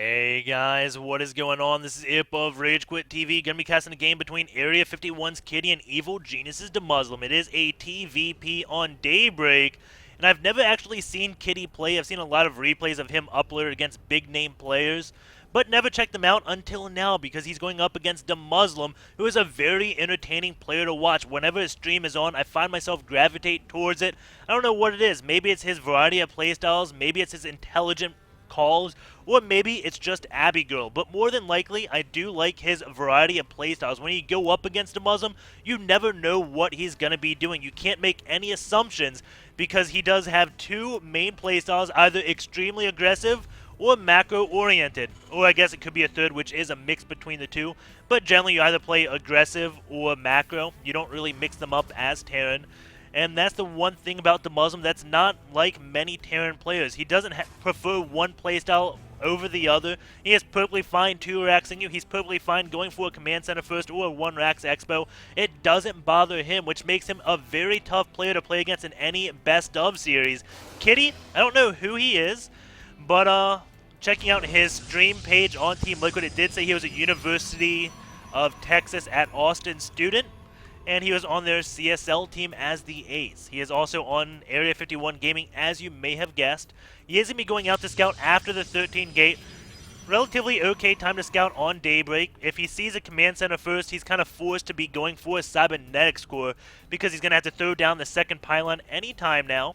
Hey guys, what is going on? This is Ip of RageQuitTV. Gonna be casting a game between Area 51's Kitty and Evil Genius's Demuslim. It is a TVP on Daybreak, and I've never actually seen Kitty play. I've seen a lot of replays of him uploaded against big name players, but never checked them out until now because he's going up against Demuslim, who is a very entertaining player to watch. Whenever his stream is on, I find myself gravitate towards it. I don't know what it is. Maybe it's his variety of playstyles, maybe it's his intelligent calls, or maybe it's just Abby Girl. But more than likely, I do like his variety of playstyles. When you go up against a Muslim, you never know what he's going to be doing. You can't make any assumptions because he does have two main playstyles, either extremely aggressive or macro-oriented. Or I guess it could be a third, which is a mix between the two. But generally, you either play aggressive or macro. You don't really mix them up as Terran. And that's the one thing about Demuslim that's not like many Terran players. He doesn't prefer one playstyle over the other. He is perfectly fine 2-raxing you. He's perfectly fine going for a command center first or a 1-rax expo. It doesn't bother him, which makes him a very tough player to play against in any best of series. Kitty, I don't know who he is, but checking out his stream page on Team Liquid, it did say he was a University of Texas at Austin student, and he was on their CSL team as the ace. He is also on Area 51 Gaming, as you may have guessed. He is going to be going out to scout after the 13 gate. Relatively okay time to scout on Daybreak. If he sees a command center first, he's kind of forced to be going for a cybernetics core because he's going to have to throw down the second pylon anytime now.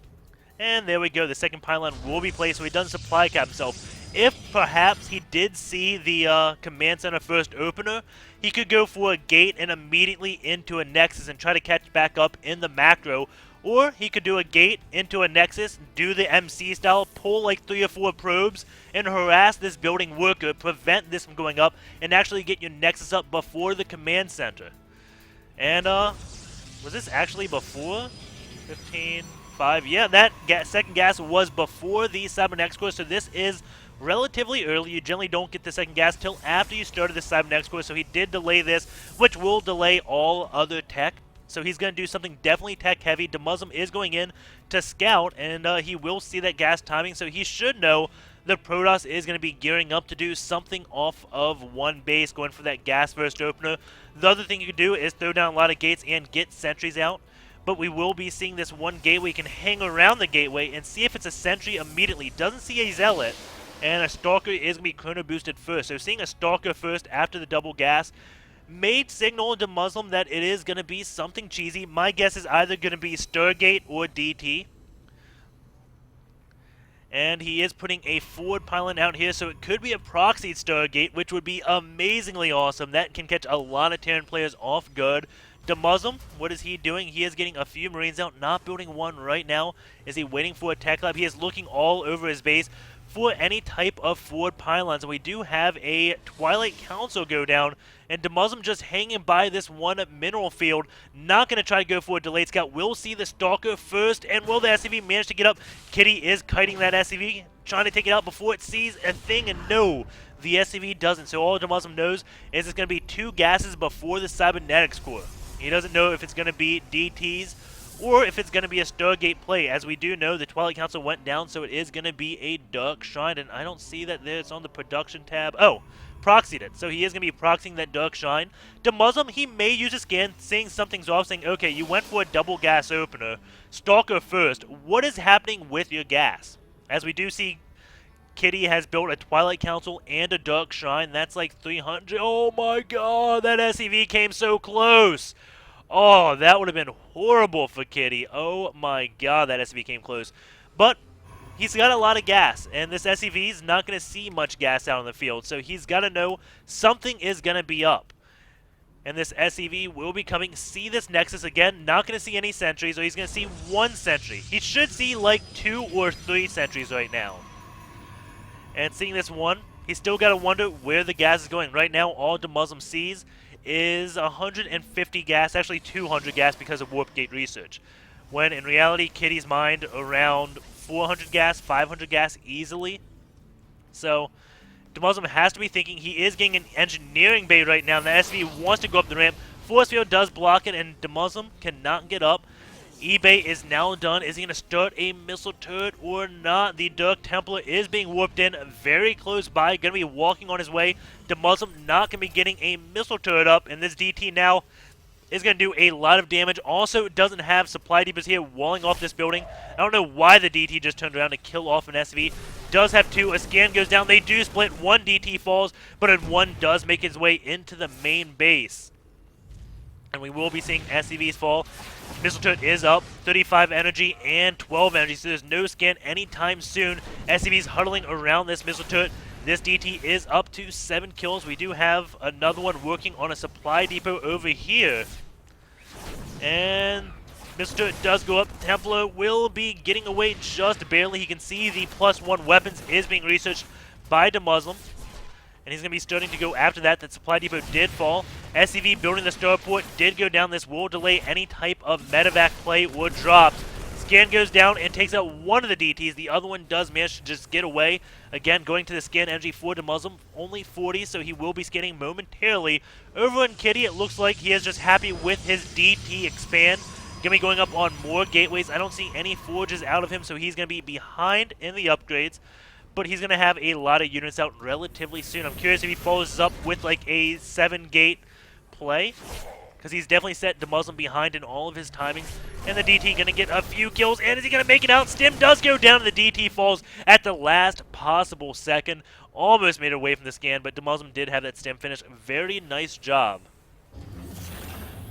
And there we go, the second pylon will be placed, so he doesn't supply cap himself. If perhaps he did see the command center first opener, he could go for a gate and immediately into a nexus and try to catch back up in the macro. Or he could do a gate into a nexus, do the MC style, pull like 3 or 4 probes, and harass this building worker, prevent this from going up, and actually get your nexus up before the command center. And was this actually before 15.5? Yeah, that second gas was before the cybernetics core, so this is relatively early. You generally don't get the second gas till after you started the cybernetics core, so he did delay this, which will delay all other tech. So he's going to do something definitely tech heavy. Demuslim is going in to scout, and he will see that gas timing, so he should know the Protoss is going to be gearing up to do something off of one base, going for that gas first opener. The other thing you can do is throw down a lot of gates and get sentries out. But we will be seeing this one gateway. You can hang around the gateway and see if it's a sentry immediately. Doesn't see a zealot, and a stalker is going to be chrono boosted first. So seeing a stalker first after the double gas may signal to Demuslim that it is going to be something cheesy. My guess is either going to be Stargate or DT. And he is putting a forward pylon out here, so it could be a proxied Stargate, which would be amazingly awesome. That can catch a lot of Terran players off guard. Demuslim, what is he doing? He is getting a few Marines out, not building one right now. Is he waiting for a tech lab? He is looking all over his base for any type of forward pylons. And we do have a Twilight Council go down, and Demuslim just hanging by this one mineral field. Not going to try to go for a delayed scout. We'll see the Stalker first, and will the SCV manage to get up? Kitty is kiting that SCV, trying to take it out before it sees a thing, and no, the SCV doesn't. So all Demuslim knows is it's going to be 2 gases before the cybernetics core. He doesn't know if it's going to be DTs or if it's going to be a Stargate play. As we do know, the Twilight Council went down, so it is going to be a Dark Shrine, and I don't see that there. It's on the production tab. Oh, proxied it. So he is going to be proxying that Dark Shrine. Demuslim, he may use a scan, seeing something's off, saying, okay, you went for a double gas opener. Stalker first. What is happening with your gas? As we do see, Kitty has built a Twilight Council and a Dark Shrine. That's like 300. Oh my god, that SCV came so close. Oh, that would have been horrible for Kitty. Oh my god, that SCV came close. But he's got a lot of gas, and this SCV is not going to see much gas out on the field. So he's got to know something is going to be up. And this SCV will be coming. See this Nexus again. Not going to see any sentries, or he's going to see 1 sentry. He should see like 2 or 3 sentries right now. And seeing this one, he's still got to wonder where the gas is going. Right now, all Demuslim sees is 150 gas, actually 200 gas because of Warp Gate research. When in reality, Kitty's mind around 400 gas, 500 gas easily. So Demuslim has to be thinking he is getting an engineering bay right now, and the SV wants to go up the ramp. Force field does block it, and Demuslim cannot get up. eBay is now done. Is he going to start a missile turret or not? The Dark Templar is being warped in very close by. Going to be walking on his way. Demuslim not going to be getting a missile turret up. And this DT now is going to do a lot of damage. Also, doesn't have supply depots here walling off this building. I don't know why the DT just turned around to kill off an SV. Does have two. A scan goes down. They do split. One DT falls, but one does make its way into the main base. And we will be seeing SCVs fall. Missile turret is up, 35 energy and 12 energy, so there's no scan anytime soon. SCVs huddling around this missile turret. This DT is up to 7 kills. We do have another one working on a supply depot over here. And missile turret does go up. Templar will be getting away just barely. He can see the +1 weapons is being researched by Demuslim. And he's going to be starting to go after that. That supply depot did fall. SCV building the starport did go down. This will delay any type of medevac play or drops. Scan goes down and takes out one of the DTs. The other one does manage to just get away. Again, going to the scan energy for Demuslim. Only 40, so he will be scanning momentarily. Over in Kitty, it looks like he is just happy with his DT expand. Going to be going up on more gateways. I don't see any forges out of him, so he's going to be behind in the upgrades. But he's going to have a lot of units out relatively soon. I'm curious if he follows up with like a 7-gate play, because he's definitely set Demuslim behind in all of his timings. And the DT going to get a few kills. And is he going to make it out? Stim does go down, and the DT falls at the last possible second. Almost made it away from the scan, but Demuslim did have that Stim finish. Very nice job.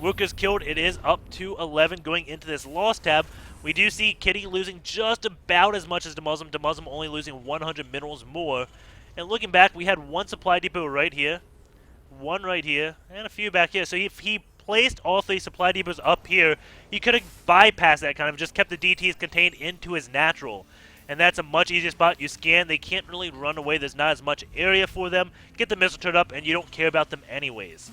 Workers killed. It is up to 11 going into this loss tab. We do see Kitty losing just about as much as Demuslim. Demuslim only losing 100 minerals more. And looking back, we had one supply depot right here, one right here, and a few back here. So if he placed all 3 supply depots up here, he could have bypassed that, kind of just kept the DTs contained into his natural. And that's a much easier spot. You scan, they can't really run away. There's not as much area for them. Get the missile turret up, and you don't care about them anyways.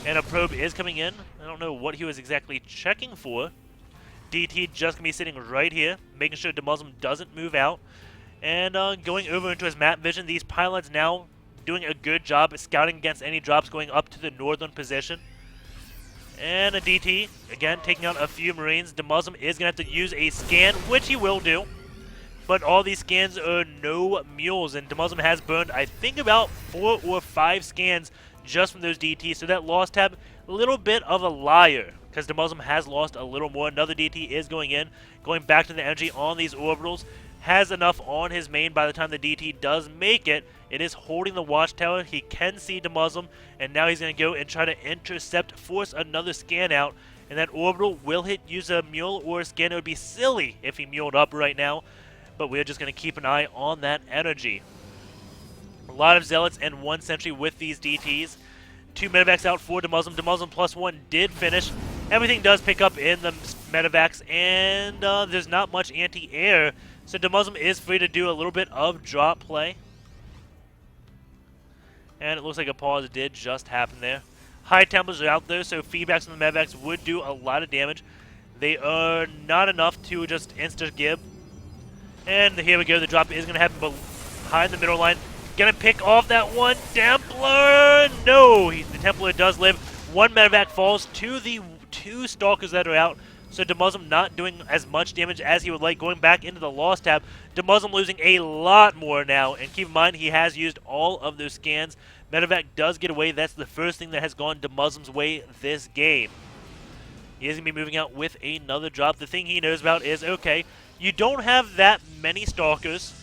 And a probe is coming in. I don't know what he was exactly checking for. DT just going to be sitting right here, making sure Demuslim doesn't move out. And going over into his map vision, these pilots now doing a good job at scouting against any drops going up to the northern position. And a DT, again, taking out a few Marines. Demuslim is going to have to use a scan, which he will do. But all these scans are no mules, and Demuslim has burned, I think, about 4 or 5 scans just from those DTs. So that loss tab, a little bit of a liar, because Demuslim has lost a little more. Another DT is going in, going back to the energy on these orbitals. Has enough on his main by the time the DT does make it. It is holding the watchtower. He can see Demuslim, and now he's going to go and try to intercept, force another scan out. And that orbital will use a mule or a scan. It would be silly if he muled up right now, but we're just going to keep an eye on that energy. A lot of zealots and 1 sentry with these DTs. 2 medevacs out for Demuslim. Demuslim +1 did finish. Everything does pick up in the medevacs, and there's not much anti-air, so Demuslim is free to do a little bit of drop play. And it looks like a pause did just happen there. High Templars are out there, so feedbacks on the medevacs would do a lot of damage. They are not enough to just insta-gib. And here we go, the drop is going to happen behind the middle line. Gonna pick off that one Templar. No, the Templar does live. 1 medevac falls to the 2 stalkers that are out. So Demuslim not doing as much damage as he would like. Going back into the loss tab, Demuslim losing a lot more now. And keep in mind, he has used all of those scans. Medevac does get away. That's the first thing that has gone Demuslim's way this game. He is going to be moving out with another drop. The thing he knows about is, okay, you don't have that many stalkers.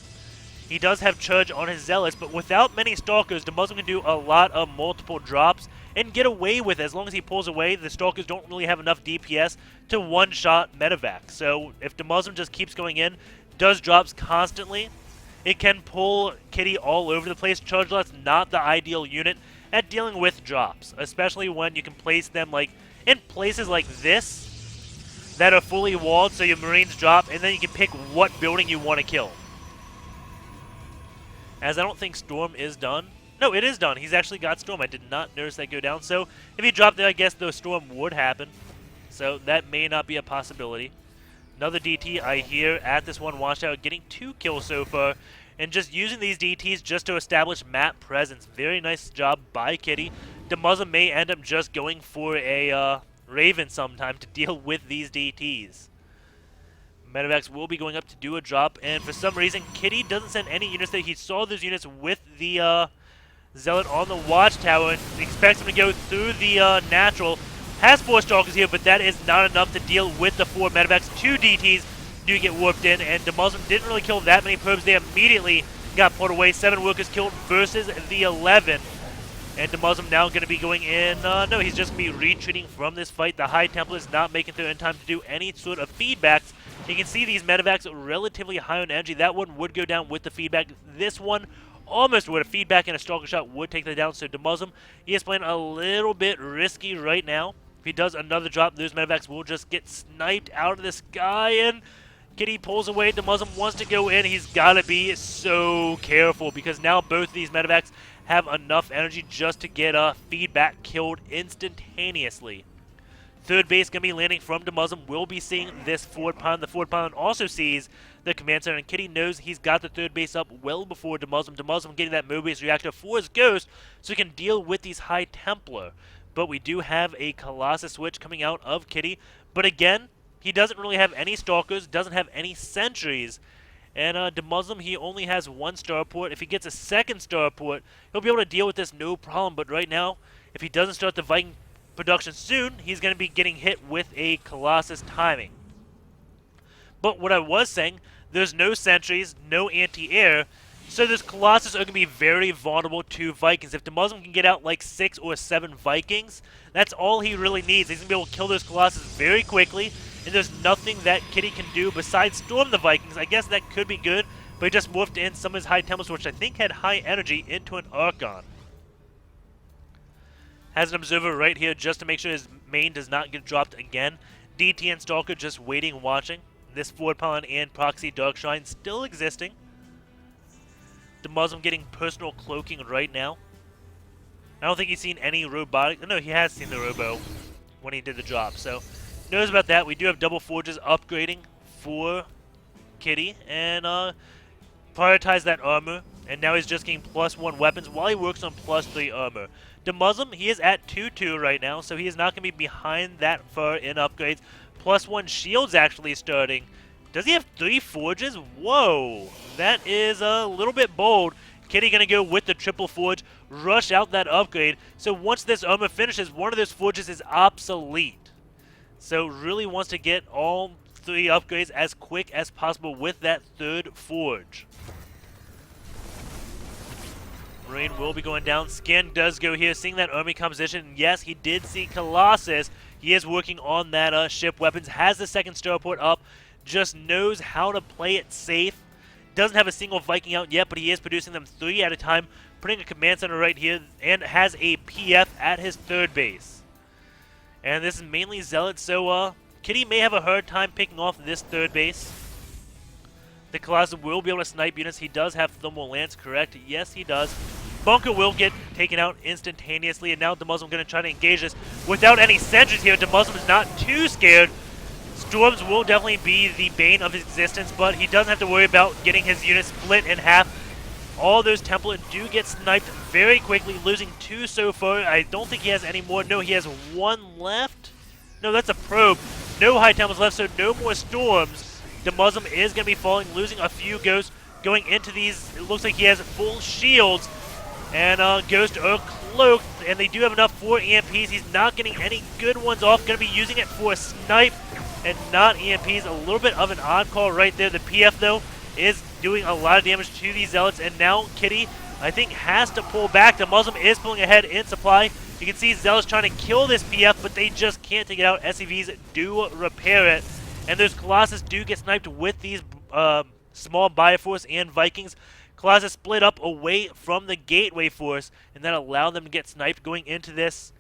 He does have charge on his zealots, but without many stalkers, Demuslim can do a lot of multiple drops and get away with it. As long as he pulls away, the stalkers don't really have enough DPS to one-shot medevac. So if Demuslim just keeps going in, does drops constantly, it can pull Kitty all over the place. Charge lot's not the ideal unit at dealing with drops, especially when you can place them like in places like this that are fully walled, so your Marines drop, and then you can pick what building you want to kill. As I don't think Storm is done. No, it is done. He's actually got Storm. I did not notice that go down. So if he dropped there, I guess the Storm would happen. So that may not be a possibility. Another DT I hear at this one watchtower, getting 2 kills so far. And just using these DTs just to establish map presence. Very nice job by Kitty. Demuslim may end up just going for a Raven sometime to deal with these DTs. Medevacs will be going up to do a drop, and for some reason, Kitty doesn't send any units there. He saw those units with the Zealot on the watchtower and expects him to go through the natural. Has 4 Stalkers here, but that is not enough to deal with the 4 Medevacs. 2 DTs do get warped in, and Demuslim didn't really kill that many probes. They immediately got pulled away. 7 workers killed versus the 11. And Demuslim now going to be going in. No, he's just going to be retreating from this fight. The High Templar is not making through in time to do any sort of feedbacks. You can see these Medevacs relatively high on energy. That one would go down with the feedback. This one almost would. A feedback and a Stalker shot would take that down. So Demuslim, he is playing a little bit risky right now. If he does another drop, those Medevacs will just get sniped out of the sky. And Kitty pulls away. Demuslim wants to go in. He's got to be so careful because now both of these Medevacs have enough energy just to get a feedback killed instantaneously. Third base going to be landing from Demuslim. We'll be seeing this forward pylon. The forward pylon also sees the command center, and Kitty knows he's got the third base up well before Demuslim. Demuslim getting that Mobius reactor for his Ghost so he can deal with these High Templar. But we do have a Colossus switch coming out of Kitty. But again, he doesn't really have any Stalkers, doesn't have any Sentries. And Demuslim, he only has 1 starport. If he gets a 2nd starport, he'll be able to deal with this no problem. But right now, if he doesn't start the Viking production soon, he's going to be getting hit with a Colossus timing. But what I was saying, there's no sentries, no anti-air, so this Colossus are going to be very vulnerable to Vikings. If Demuslim can get out like 6 or 7 Vikings, that's all he really needs. He's going to be able to kill those Colossus very quickly, and there's nothing that Kitty can do besides storm the Vikings. I guess that could be good, but he just morphed in some of his High Templars, which I think had high energy, into an Archon. Has an observer right here just to make sure his main does not get dropped again. DT and Stalker just waiting and watching. This forward pylon and proxy Dark Shrine still existing. Demuslim getting personal cloaking right now. I don't think he's seen any robotic. No, he has seen the robo when he did the drop, so knows about that. We do have double forges upgrading for Kitty and prioritize that armor. And now he's just getting +1 weapons while he works on +3 armor. Demuslim, he is at 2-2 right now, so he is not going to be behind that far in upgrades. +1 shields actually starting. Does he have 3 forges? Whoa, that is a little bit bold. Kitty going to go with the triple forge, rush out that upgrade. So once this armor finishes, one of those forges is obsolete. So really wants to get all 3 upgrades as quick as possible with that 3rd forge. Marine will be going down. Skin does go here, seeing that army composition. Yes, he did see Colossus. He is working on that ship weapons. Has the 2nd starport up. Just knows how to play it safe. Doesn't have a single Viking out yet, but he is producing them 3 at a time. Putting a command center right here, and has a PF at his 3rd base. And this is mainly Zealot, so Kitty may have a hard time picking off this 3rd base. The Colossus will be able to snipe units. He does have Thermal Lance, correct? Yes, he does. Bunker will get taken out instantaneously, and now Demuslim going to try to engage this without any sentries here. Demuslim is not too scared. Storms will definitely be the bane of his existence, but he doesn't have to worry about getting his units split in half. All those Templars do get sniped very quickly, losing 2 so far. I don't think he has any more. No, he has 1 left. No, that's a probe. No High Templars left, so no more Storms. Demuslim is going to be falling, losing a few Ghosts. Going into these, it looks like he has full shields. And Ghosts are cloaked, and they do have enough for EMPs. He's not getting any good ones off. Going to be using it for a snipe and not EMPs. A little bit of an odd call right there. The PF, though, is doing a lot of damage to these Zealots. And now Kitty, I think, has to pull back. Demuslim is pulling ahead in supply. You can see Zealots trying to kill this PF, but they just can't take it out. SCVs do repair it. And those Colossus do get sniped with these small Bioforce and Vikings. Colossus split up away from the Gateway Force, and that allowed them to get sniped going into this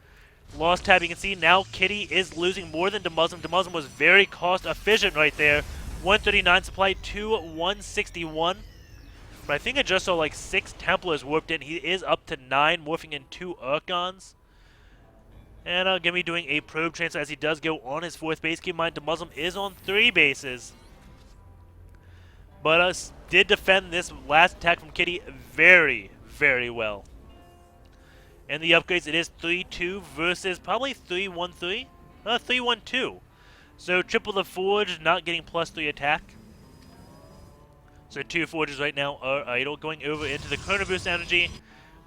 loss tab. You can see now Kitty is losing more than Demuslim. Demuslim was very cost efficient right there. 139 supply to 161. But I think I just saw like 6 Templars warped in. He is up to 9, morphing in 2 Archons. And going to be doing a probe transfer as he does go on his 4th base. Keep in mind, Demuslim is on 3 bases. But did defend this last attack from Kitty very, very well. And the upgrades, it is 3-2 versus probably 3-1-3. 3-1-2. So triple the Forge, not getting +3 attack. So 2 Forges right now are idle. Going over into the Chrono Boost energy.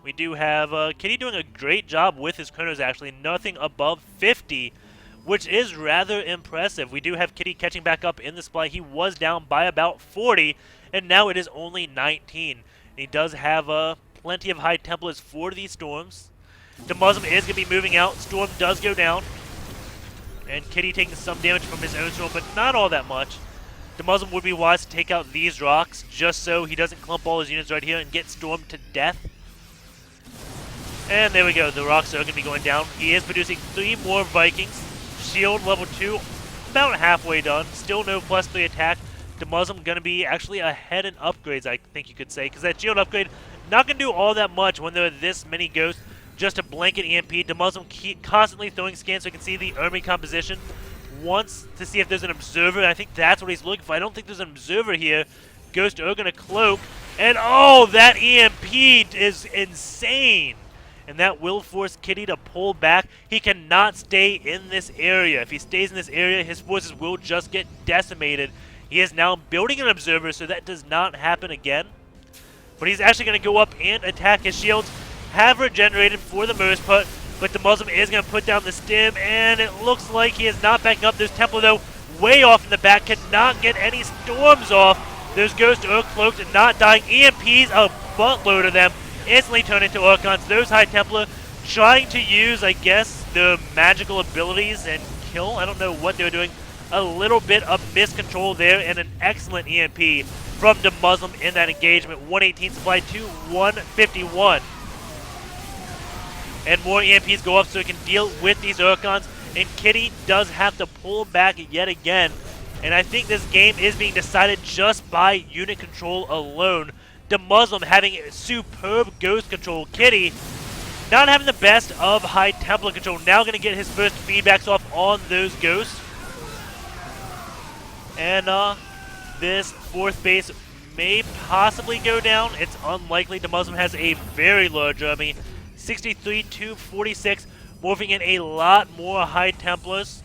We do have Kitty doing a great job with his Chronos, actually. Nothing above 50, which is rather impressive. We do have Kitty catching back up in the supply. He was down by about 40, and now it is only 19. He does have plenty of high Templars for these Storms. Demuslim is going to be moving out. Storm does go down. And Kitty taking some damage from his own Storm, but not all that much. Demuslim would be wise to take out these rocks, just so he doesn't clump all his units right here and get Stormed to death. And there we go, the rocks are going to be going down. He is producing 3 more Vikings. Shield level 2, about halfway done. Still no +3 attack. Demuslim going to be actually ahead in upgrades, I think you could say, because that shield upgrade not going to do all that much when there are this many ghosts. Just a blanket EMP. Demuslim keep constantly throwing scans so you can see the army composition. Wants to see if there's an observer. I think that's what he's looking for. I don't think there's an observer here. Ghosts are going to cloak. And oh, that EMP is insane. And that will force Kitty to pull back. He cannot stay in this area. If he stays in this area, his forces will just get decimated. He is now building an observer, so that does not happen again. But he's actually going to go up and attack. His shields have regenerated for the most part, but Demuslim is going to put down the stim, and it looks like he is not backing up. There's Templar, though, way off in the back. Cannot get any storms off. Those ghosts are cloaked and not dying. EMPs, a buttload of them, instantly turn into Archons. Those High Templar trying to use, I guess, the magical abilities and kill. I don't know what they're doing. A little bit of miscontrol there, and an excellent EMP from Demuslim in that engagement. 118 supply to 151. And more EMPs go up so it can deal with these Archons. And Kitty does have to pull back yet again. And I think this game is being decided just by unit control alone. Demuslim having superb ghost control. Kitty not having the best of High Templar control. Now going to get his first feedbacks off on those ghosts. And this 4th base may possibly go down. It's unlikely. Demuslim has a very large army. 63 to 46, morphing in a lot more High Templars.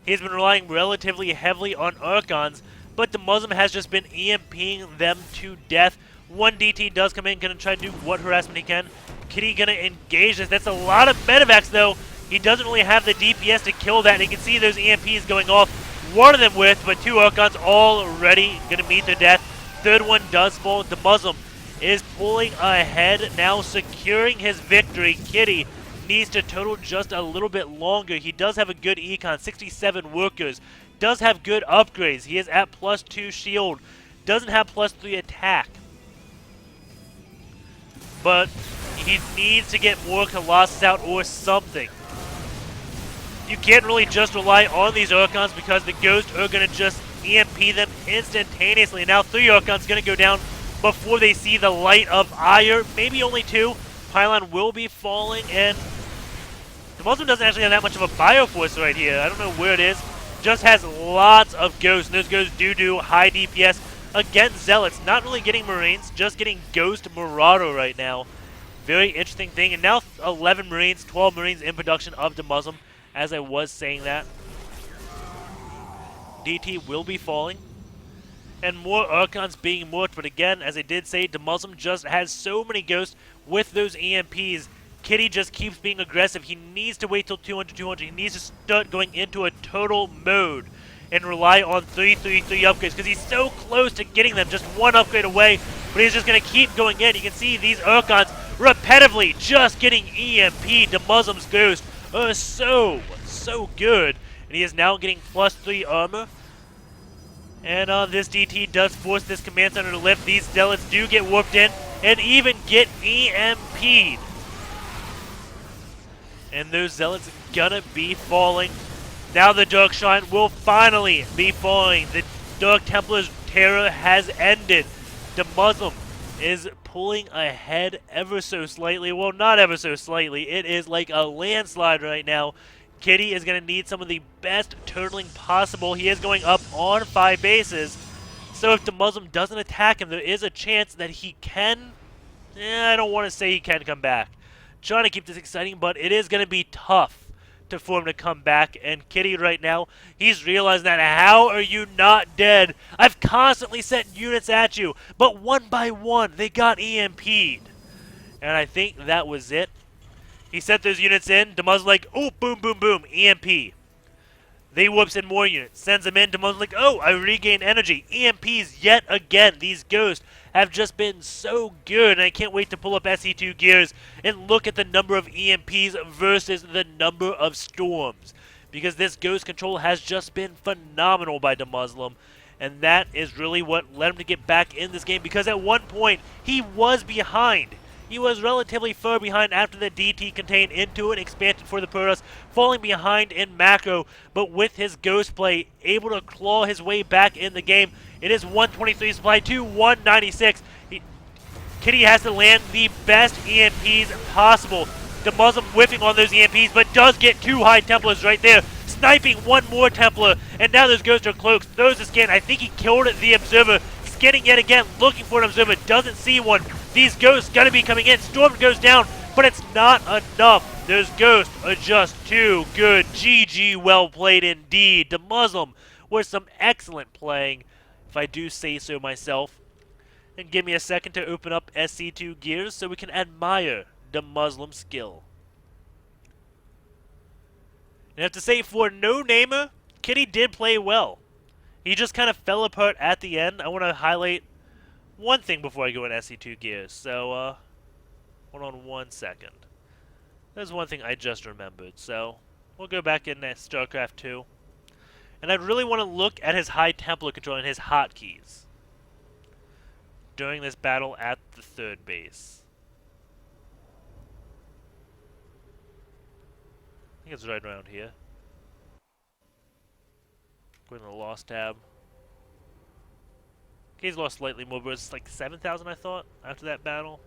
He's been relying relatively heavily on Archons, but Demuslim has just been EMPing them to death. 1 DT does come in, going to try to do what harassment he can. Kitty going to engage this. That's a lot of medevacs, though. He doesn't really have the DPS to kill that. And you can see those EMPs going off. One of them with, but 2 Archons already going to meet their death. 3rd one does fall. Demuslim is pulling ahead, now securing his victory. Kitty needs to total just a little bit longer. He does have a good econ, 67 workers. Does have good upgrades. He is at +2 shield. Doesn't have +3 attack. But he needs to get more Colossus out or something. You can't really just rely on these Archons because the Ghosts are going to just EMP them instantaneously. Now 3 Archons going to go down before they see the light of ire. Maybe only 2. Pylon will be falling, and Demuslim doesn't actually have that much of a Bioforce right here. I don't know where it is. Just has lots of Ghosts, and those Ghosts do high DPS against Zealots. Not really getting Marines, just getting Ghost Marauder right now. Very interesting thing. And now 11 Marines, 12 Marines in production of Demuslim, as I was saying that. DT will be falling. And more Archons being morphed, but again, as I did say, Demuslim just has so many Ghosts with those EMPs. Kitty just keeps being aggressive. He needs to wait till 200. He needs to start going into a total mode and rely on 333 upgrades because he's so close to getting them, just 1 upgrade away, but he's just going to keep going in. You can see these Archons repetitively just getting EMP. Demuslim's Ghosts are so good, and he is now getting +3 armor. And this DT does force this command center to lift. These Zealots do get warped in and even get EMP'd. And those Zealots gonna be falling. Now the Dark Shrine will finally be falling. The Dark Templar's terror has ended. Demuslim is pulling ahead ever so slightly. Well, not ever so slightly. It is like a landslide right now. Kitty is going to need some of the best turtling possible. He is going up on 5 bases. So if Demuslim doesn't attack him, there is a chance that he can... I don't want to say he can come back. Trying to keep this exciting, but it is going to be tough for him to come back. And Kitty right now, he's realizing that, how are you not dead? I've constantly sent units at you, but one by one, they got EMP'd. And I think that was it. He sent those units in. Demuslim's like, oh, boom, boom, boom, EMP. They whoops in more units, sends them in. Demuslim's like, oh, I regain energy. EMPs yet again. These ghosts have just been so good, and I can't wait to pull up SE2 gears and look at the number of EMPs versus the number of storms, because this ghost control has just been phenomenal by Demuslim, and that is really what led him to get back in this game, because at one point he was behind. He was relatively far behind after the DT contained into an expansion for the Protoss, falling behind in macro, but with his ghost play, able to claw his way back in the game. It is 123 supply to 196. Kitty has to land the best EMPs possible. Demuslim whiffing on those EMPs, but does get 2 High Templars right there. Sniping 1 more Templar, and now those ghosts are cloaks. Throws the scan. I think he killed the Observer. Scanning yet again, looking for an Observer. Doesn't see one. These ghosts gotta be coming in. Storm goes down, but it's not enough. Those ghosts are just too good. GG, well played indeed. Demuslim with some excellent playing, if I do say so myself. And give me a second to open up SC2 gears so we can admire Demuslim's skill. And I have to say, for no namer, Kitty did play well. He just kind of fell apart at the end. I want to highlight one thing before I go in SC2 gears. So, hold on 1 second. There's one thing I just remembered. So, we'll go back in StarCraft 2. And I'd really want to look at his High Templar control and his hotkeys during this battle at the 3rd base. I think it's right around here. Go to the Lost tab. Okay, he's lost slightly more, but it's like 7,000, I thought, after that battle.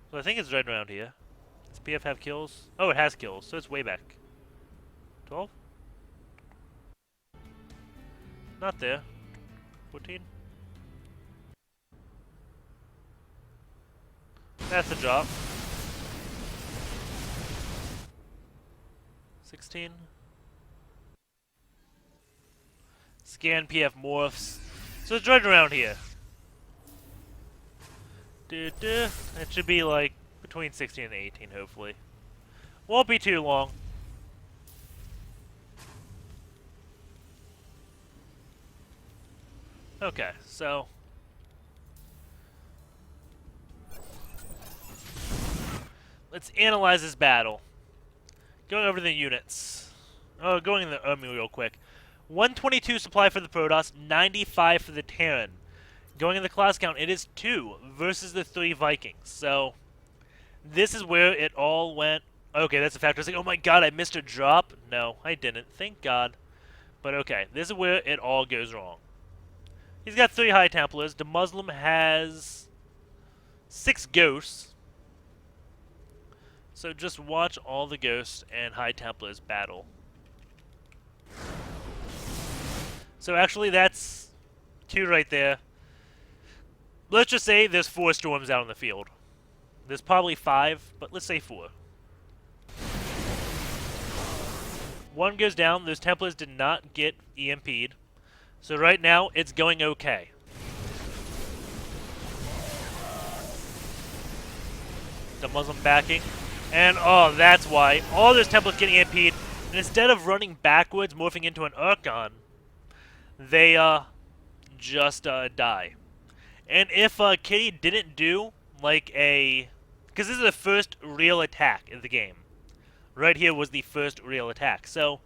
So I think it's right around here. Does PF have kills? Oh, it has kills, so it's way back. 12? Not there. 14? That's a drop. 16? Scan PF morphs. So it's right around here. It should be like between 16 and 18, hopefully. Won't be too long. Okay, so let's analyze this battle. Going over the units. Oh, going in the army real quick. 122 supply for the Protoss, 95 for the Terran. Going in the class count, it is 2 versus the 3 Vikings. So this is where it all went. Okay, that's a factor. It's like, oh my god, I missed a drop. No, I didn't. Thank God. But okay, this is where it all goes wrong. He's got 3 High Templars. Demuslim has 6 Ghosts. So just watch all the Ghosts and High Templars battle. So actually that's 2 right there. Let's just say there's 4 storms out on the field. There's probably 5, but let's say 4. 1 goes down. Those Templars did not get EMP'd. So right now, it's going okay. Demuslim backing. And, oh, that's why. All those Templars get EMP'd. And instead of running backwards, morphing into an Archon, they just die. And if Kitty didn't do, like, a... Because this is the first real attack in the game. Right here was the first real attack. So,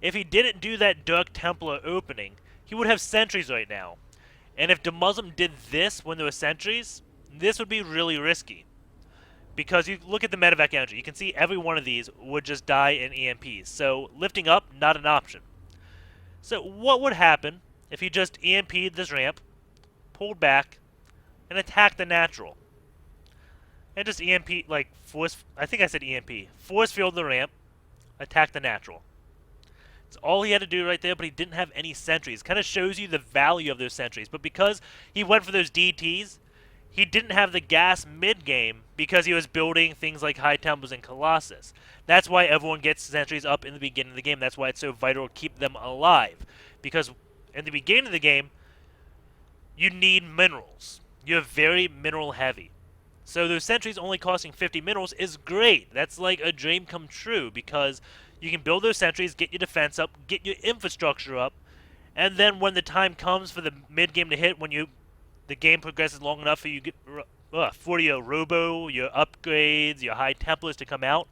if he didn't do that Dark Templar opening, he would have sentries right now. And if Demuslim did this when there were sentries, this would be really risky. Because you look at the medevac energy, you can see every one of these would just die in EMPs. So, lifting up, not an option. So, what would happen if he just EMP'd this ramp, pulled back, and attacked the natural? And just EMP, like, force... I think I said EMP. Force field the ramp, attack the natural. It's all he had to do right there, but he didn't have any sentries. Kind of shows you the value of those sentries. But because he went for those DTs, he didn't have the gas mid-game because he was building things like High Temples and Colossus. That's why everyone gets sentries up in the beginning of the game. That's why it's so vital to keep them alive. Because in the beginning of the game, you need minerals. You're very mineral heavy. So those sentries only costing 50 minerals is great. That's like a dream come true because you can build those sentries, get your defense up, get your infrastructure up, and then when the time comes for the mid-game to hit, when the game progresses long enough for you get for your robo, your upgrades, your high templars to come out,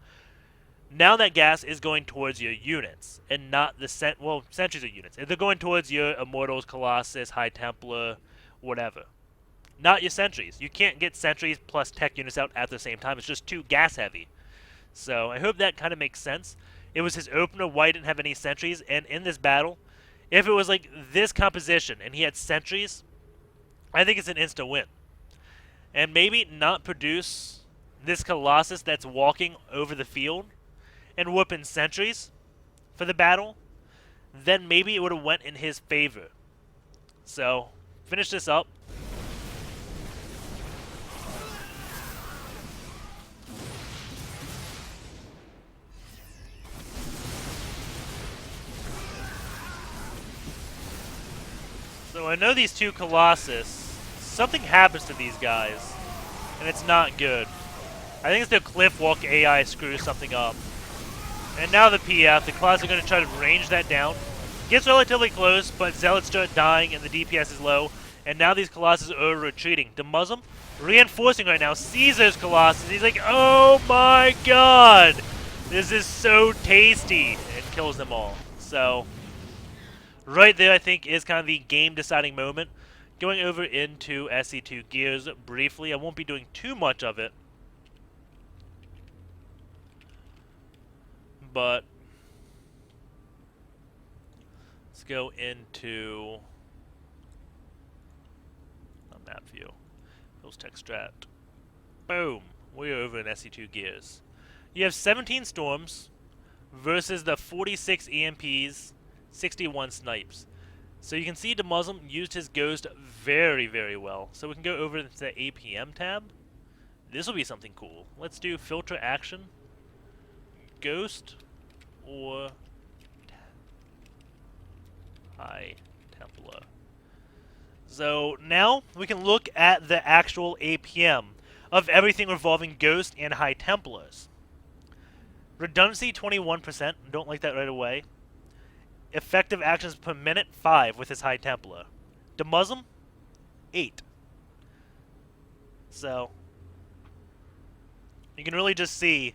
now that gas is going towards your units and not the sentries are units. They're going towards your immortals, colossus, high templar, whatever. Not your sentries. You can't get sentries plus tech units out at the same time. It's just too gas heavy. So I hope that kind of makes sense. It was his opener. Why didn't have any sentries? And in this battle, if it was like this composition and he had sentries, I think it's an insta win. And maybe not produce this Colossus that's walking over the field and whooping sentries for the battle, then maybe it would have went in his favor. So, finish this up. So I know these two Colossus, something happens to these guys, and it's not good. I think it's the Cliff Walk AI screws something up. And now the PF, the Colossus are going to try to range that down. Gets relatively close, but Zealots start dying and the DPS is low. And now these Colossus are retreating. Demuslim, reinforcing right now, sees those Colossus. He's like, oh my god! This is so tasty! And kills them all. So, right there I think is kind of the game deciding moment. Going over into SC2 Gears briefly. I won't be doing too much of it. But let's go into a map view. Those tech strat. Boom. We're over in SC2 Gears. You have 17 storms versus the 46 EMPs, 61 snipes. So you can see Demuslim used his ghost very, very well. So we can go over to the APM tab. This will be something cool. Let's do filter action. Ghost or High Templar. So now we can look at the actual APM of everything revolving Ghost and High Templars. Redundancy 21%, don't like that right away. Effective actions per minute 5 with his High Templar. Demuslim 8. So you can really just see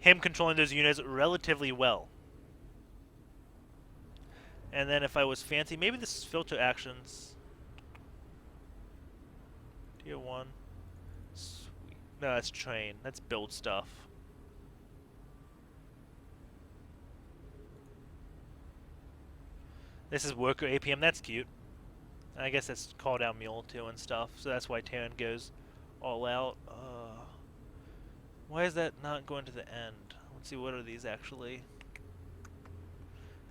him controlling those units relatively well. And then if I was fancy, maybe this is filter actions. Tier 1. Sweet. No, that's train. That's build stuff. This is worker APM. That's cute. I guess that's call down mule too and stuff. So that's why Terran goes all out. Why is that not going to the end? Let's see, what are these actually?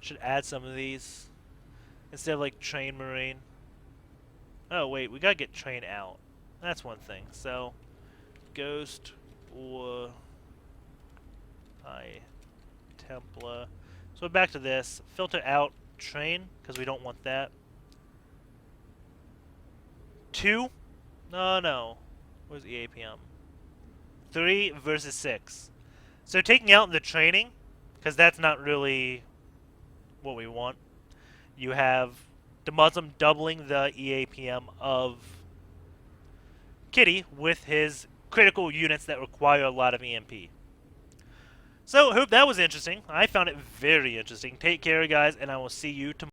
Should add some of these instead of like train marine. Oh wait, we gotta get train out. That's one thing. So Ghost or High Templar. So back to this. Filter out train because we don't want that. 2? No. Where's the APM? 3 versus 6. So taking out the training, because that's not really what we want. You have Demuslim doubling the EAPM of Kitty with his critical units that require a lot of EMP. So, hope that was interesting. I found it very interesting. Take care, guys, and I will see you tomorrow.